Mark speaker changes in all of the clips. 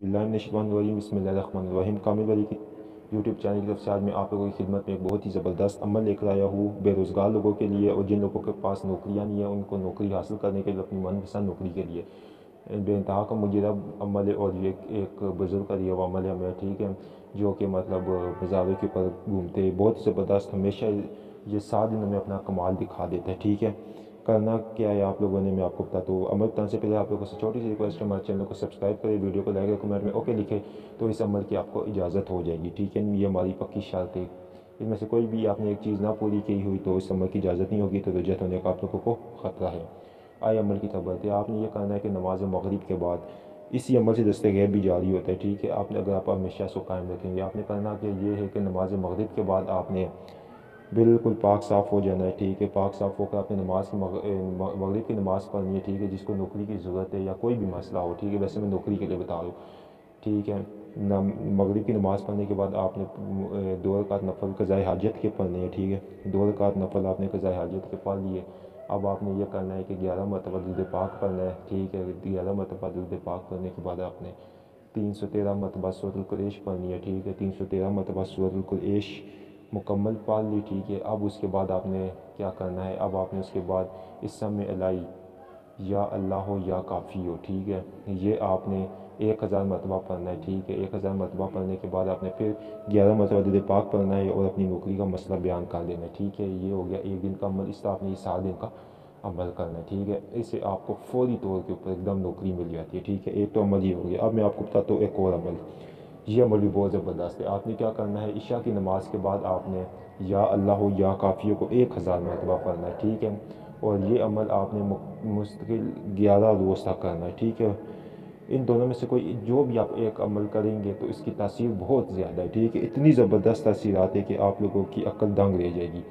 Speaker 1: बिस्मिल्लाहिर्रहमानिर्रहीम। कामिल वली की YouTube channel की तरफ से आज मैं आप लोगों की खिदमत में एक बहुत ही ज़बरदस्त अमल लेकर आया हूँ बेरोज़गार लोगों के लिए, और जिन लोगों के पास नौकरियाँ नहीं है उनको नौकरी हासिल करने के लिए, अपनी मनपसंद नौकरी के लिए। बेइंतहा का मुजरब अमल है, और ये एक बुज़ुर्ग का दिया हुआ अमल है हमें, ठीक है, जो कि मतलब मज़ारों के ऊपर घूमते बहुत ही ज़बरदस्त, हमेशा ये 7 दिनों में अपना कमाल दिखा देते हैं, ठीक है। करना क्या है आप लोगों ने, मैं आपको बताता हूँ। अमल बताने से पहले आप लोगों से छोटी सी रिक्वेस्ट है, हमारे चैनल को सब्सक्राइब करें, वीडियो को लाइक करें, कमेंट में ओके लिखें, तो इस अमल की आपको इजाज़त हो जाएगी, ठीक है। ये हमारी पक्की शर्त है। इनमें से कोई भी आपने एक चीज़ ना पूरी की हुई तो इस अमल की इजाज़त नहीं होगी, तो रिजेक्ट होने का आप लोगों को ख़तरा है। आए अमल की तरफ बढ़ते हैं। आपने ये करना है कि नमाज मगरिब के बाद इसी अमल से दस्ते गैब भी जारी होता है, ठीक है। आपने अगर आप हमेशा इसको कायम रखेंगे, आपने करना कि ये है कि नमाज मगरिब के बाद आपने बिल्कुल पाक साफ़ हो जाना है, ठीक है। पाक साफ़ होकर आपने नमाज की मगरिब की नमाज़ पढ़नी है, ठीक है। जिसको नौकरी की ज़रूरत है या कोई भी मसला हो, ठीक है, वैसे मैं नौकरी के लिए बता रहा हूँ, ठीक है। मगरिब की नमाज़ पढ़ने के बाद आपने 2 रकात नफल क़ज़ाए हाजत के पढ़ने हैं, ठीक है। 2 रकात नफल आपने क़ज़ाए हाजत के पढ़ लिए। अब आपने ये करना है कि 11 मरतबा दुरूद पाक पढ़ना है, ठीक है। 11 मरतबा दुरूद पाक पढ़ने के बाद आपने 313 मरतबा सूरतुल कुरैश पढ़नी है, ठीक है। 313 मरतबा सूरतुल कुरैश मुकम्मल पढ़ ली, ठीक है। अब उसके बाद आपने क्या करना है, अब आपने उसके बाद इस समय अलाई या अल्लाह हो या काफ़ी हो, ठीक है, ये आपने 1000 मरतबा पढ़ना है, ठीक है। 1000 मरतबा पढ़ने के बाद आपने फिर 11 मरतबा दुरूद पाक पढ़ना है और अपनी नौकरी का मसला बयान कर लेना है, ठीक है। ये हो गया एक दिन का अमल। इस तरह आपने ये 7 दिन का अमल करना है, ठीक है। इससे आपको फौरी तौर के ऊपर एकदम नौकरी मिल जाती है, ठीक है। एक तो अमल ये हो गया। अब मैं आपको बताता हूँ एक और अमल। ये अमल भी बहुत ज़बरदस्त है। आपने क्या करना है, इशा की नमाज़ के बाद आपने या अल्लाह हो या काफ़ियों को 1000 मरतबा पढ़ना है, ठीक है। और ये अमल आपने मुस्तकिल 11 रोज़ तक करना है, ठीक है। इन दोनों में से कोई जो भी आप एक अमल करेंगे तो इसकी तासीर बहुत ज़्यादा है, ठीक है। इतनी ज़बरदस्त तासीरात है कि आप लोगों की अक्ल दंग रह जाएगी।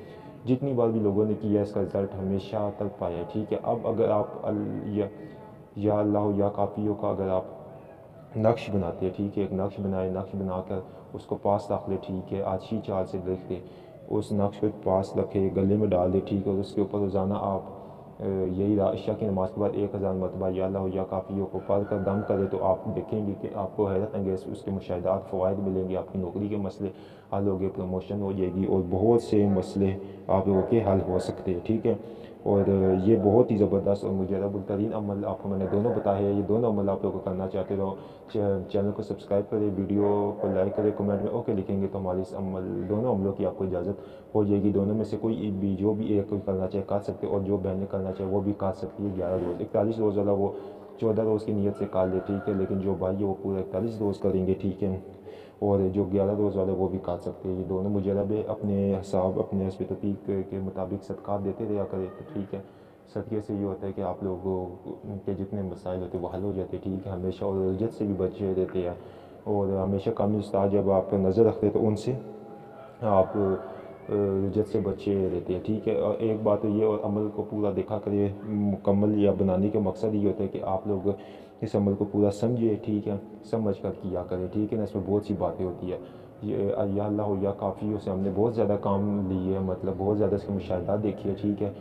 Speaker 1: जितनी बार भी लोगों ने किया इसका रिज़ल्ट हमेशा तक पाया है, ठीक है। अब अगर आप या अल्लाह हो या काफ़ियों का अगर आप नक्श बनाते हैं, ठीक है, एक नक्श बनाए, नक्श बनाकर उसको पास रख ले, ठीक है। अच्छी चाल से लिख दे, उस नक्श को पास रखे, गले में डाल दे, ठीक है। और उसके ऊपर रोज़ाना आप यही इशा की नमाज़ के बाद 1000 मरतबा या अल्लाह या काफ़ियों को पढ़ कर दम करे, तो आप देखेंगे कि आपको हैरत अंगेज़ उसके मुशाहिदात फ़वाइद मिलेंगे। आपकी नौकरी के मसले हल हो गए, प्रमोशन हो जाएगी, और बहुत से मसले आप लोगों के हल हो सकते हैं, ठीक है। और ये बहुत ही ज़बरदस्त और मुजरबुल तरीन अमल आपको मैंने दोनों बताए हैं। ये दोनों अमल आप लोगों को करना चाहते हो, चैनल को सब्सक्राइब करें, वीडियो को लाइक करें, कमेंट में ओके लिखेंगे तो हमारी इस दोनों अमलों की आपको इजाज़त हो जाएगी। दोनों में से कोई भी जो भी एक करना चाहे कर सकते, और जो बहनें करना चाहे वो भी कर सकती है। 11 रोज़ 41 रोज़ वाला वो 14 रोज़ की नीयत से कर ले, ठीक है। लेकिन जो भाई है वो पूरा 41 रोज़ करेंगे, ठीक है। और जो 11 रोज़ वाले वो भी काट सकते हैं। ये दोनों मुजरब है। अपने हिसाब अपने हस्ब तौफीक के मुताबिक सदक़ात देते रहा करें, तो ठीक है। सदक़े से ये होता है कि आप लोगों के जितने मसाइल होते हैं वो हल हो जाते हैं, ठीक है हमेशा, और रजत से भी बचे रहते हैं। और हमेशा कामिल उस्ताद जब आप नज़र रखते हैं तो उनसे आप रजत से बचे रहते हैं, ठीक है। और एक बात तो ये, और अमल को पूरा देखा करिए, मुकम्मल या बनाने का मकसद ये होता है कि आप लोग इस अमल को पूरा समझिए, ठीक है, समझ कर किया करें, ठीक है ना। इसमें बहुत सी बातें होती है। ये या अल्लाह हो या काफ़ी से हमने बहुत ज़्यादा काम लिए है, मतलब बहुत ज़्यादा इसके मुशाहिदात देखी है, ठीक है।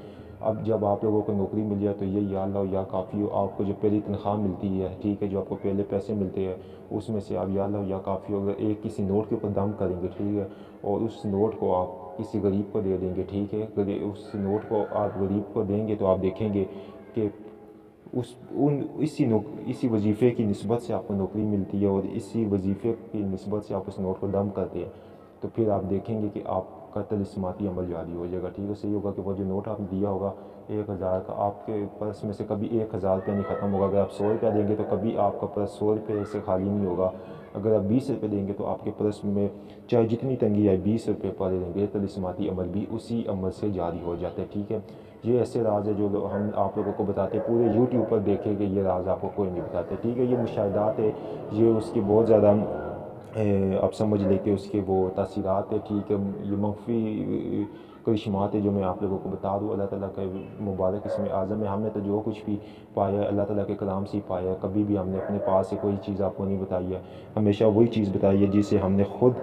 Speaker 1: अब जब आप लोगों को नौकरी मिल जाए तो ये या अल्लाह हो या काफ़ी हो, आपको जो पहली तनख्वाह मिलती है, ठीक है, जो आपको पहले पैसे मिलते हैं, उसमें से आप या अल्लाह हो या काफ़ी हो अगर एक किसी नोट के ऊपर दम करेंगे, ठीक है, और उस नोट को आप किसी गरीब को दे देंगे, ठीक है। उस नोट को आप गरीब को देंगे तो आप देखेंगे कि इसी वजीफ़े की निस्बत से आपको नौकरी मिलती है, और इसी वजीफ़े की निस्बत से आप उस नोट को दम करते हैं, तो फिर आप देखेंगे कि आपका तिलिस्माती अमल जारी हो जाएगा, ठीक है। सही होगा कि वो जो नोट आपने दिया होगा 1000 का, आपके पर्स में से कभी 1000 रुपया नहीं ख़त्म होगा। अगर आप 100 रुपया देंगे तो कभी आपका पर्स 100 रुपये से खाली नहीं होगा। अगर आप 20 रुपये देंगे तो आपके पर्स में चाहे जितनी तंगी आए 20 रुपये पड़े रहेंगे। तिलिस्माती अमल भी उसी अमल से जारी हो जाता है, ठीक है। ये ऐसे राज है जो हम आप लोगों को बताते हैं, पूरे यूट्यूब पर देखेंगे ये राज आपको कोई नहीं बताते, ठीक है। ये मुशाहिदात है, ये उसकी बहुत ज़्यादा आप समझ लें कि उसके वो तासीरात है, ठीक है। ये मंफी करिश्मात है जो मैं आप लोगों को बता दूँ। अल्लाह ताला का मुबारक इसमें आज़म है। हमने तो जो कुछ भी पाया है अल्लाह ताला के कलाम से ही पाया है। कभी भी हमने अपने पास से कोई चीज़ आपको नहीं बताई है, हमेशा वही चीज़ बताई है जिसे हमने ख़ुद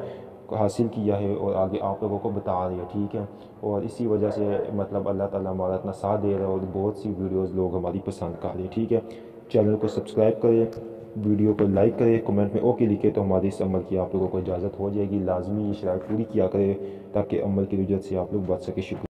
Speaker 1: हासिल किया है और आगे आप लोगों को बता रही है, ठीक है। और इसी वजह से मतलब अल्लाह ताला हमारा इतना साथ दे रहा है, और बहुत सी वीडियोज़ लोग हमारी पसंद कर रहे हैं, ठीक है। चैनल को सब्सक्राइब करें, ویڈیو کو لائک کرے، کمنٹ میں اوکے لکھے تو ہمارے اس عمل کی آپ لوگوں کو اجازت ہو جائے گی۔ لازمی یہ شرائط پوری کیا کرے تاکہ عمل کی رجعت سے آپ لوگ بچ سکے۔ شکریہ۔